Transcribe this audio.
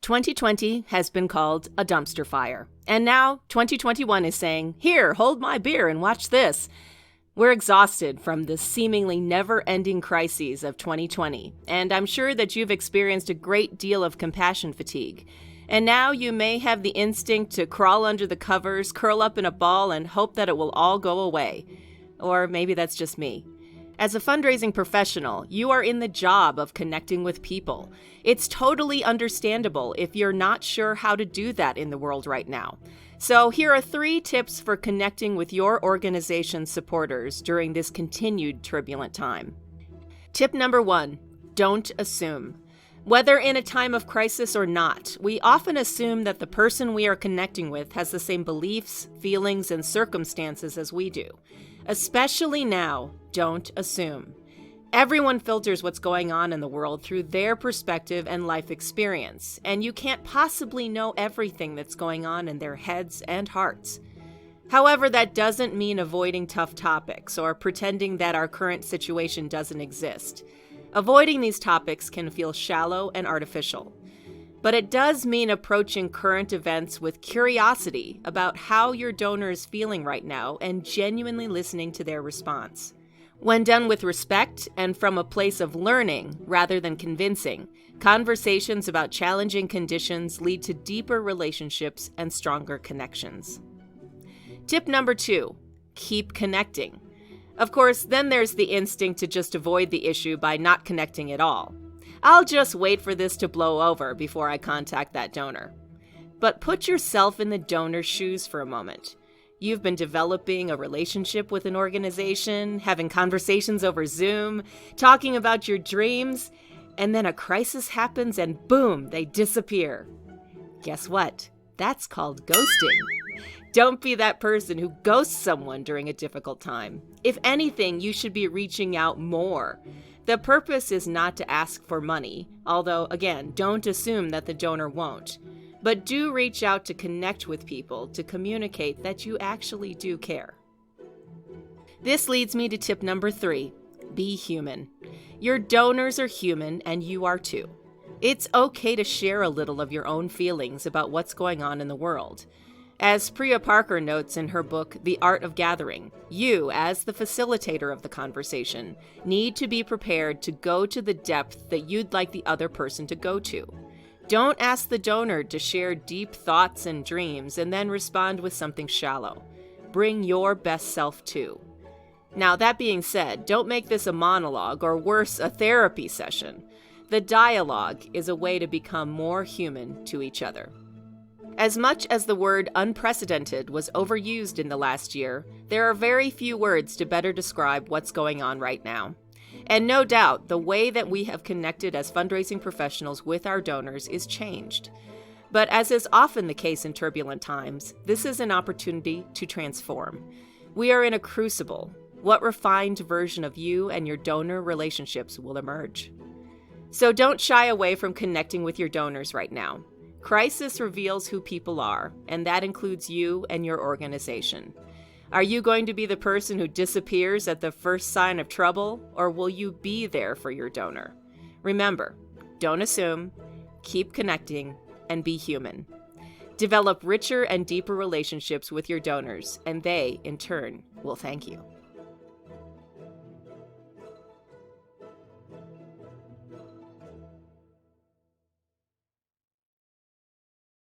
2020 has been called a dumpster fire, and now 2021 is saying, "Here, hold my beer and watch this." We're exhausted from the seemingly never-ending crises of 2020, and I'm sure that you've experienced a great deal of compassion fatigue. And now you may have the instinct to crawl under the covers, curl up in a ball, and hope that it will all go away. Or maybe that's just me. As a fundraising professional, you are in the job of connecting with people. It's totally understandable if you're not sure how to do that in the world right now. So here are 3 tips for connecting with your organization's supporters during this continued turbulent time. Tip number 1, don't assume. Whether in a time of crisis or not, we often assume that the person we are connecting with has the same beliefs, feelings, and circumstances as we do. Especially now, don't assume. Everyone filters what's going on in the world through their perspective and life experience, and you can't possibly know everything that's going on in their heads and hearts. However, that doesn't mean avoiding tough topics or pretending that our current situation doesn't exist. Avoiding these topics can feel shallow and artificial. But it does mean approaching current events with curiosity about how your donor is feeling right now and genuinely listening to their response. When done with respect and from a place of learning rather than convincing, conversations about challenging conditions lead to deeper relationships and stronger connections. Tip number 2, keep connecting. Of course, then there's the instinct to just avoid the issue by not connecting at all. I'll just wait for this to blow over before I contact that donor. But put yourself in the donor's shoes for a moment. You've been developing a relationship with an organization, having conversations over Zoom, talking about your dreams, and then a crisis happens and boom, they disappear. Guess what? That's called ghosting. Don't be that person who ghosts someone during a difficult time. If anything, you should be reaching out more. The purpose is not to ask for money, although, again, don't assume that the donor won't. But do reach out to connect with people to communicate that you actually do care. This leads me to tip number 3, be human. Your donors are human and you are too. It's okay to share a little of your own feelings about what's going on in the world. As Priya Parker notes in her book, The Art of Gathering, you, as the facilitator of the conversation, need to be prepared to go to the depth that you'd like the other person to go to. Don't ask the donor to share deep thoughts and dreams and then respond with something shallow. Bring your best self too. Now, that being said, don't make this a monologue or worse, a therapy session. The dialogue is a way to become more human to each other. As much as the word unprecedented was overused in the last year, there are very few words to better describe what's going on right now. And no doubt, the way that we have connected as fundraising professionals with our donors is changed. But as is often the case in turbulent times, this is an opportunity to transform. We are in a crucible. What refined version of you and your donor relationships will emerge? So don't shy away from connecting with your donors right now. Crisis reveals who people are, and that includes you and your organization. Are you going to be the person who disappears at the first sign of trouble, or will you be there for your donor? Remember, don't assume, keep connecting, and be human. Develop richer and deeper relationships with your donors, and they, in turn, will thank you.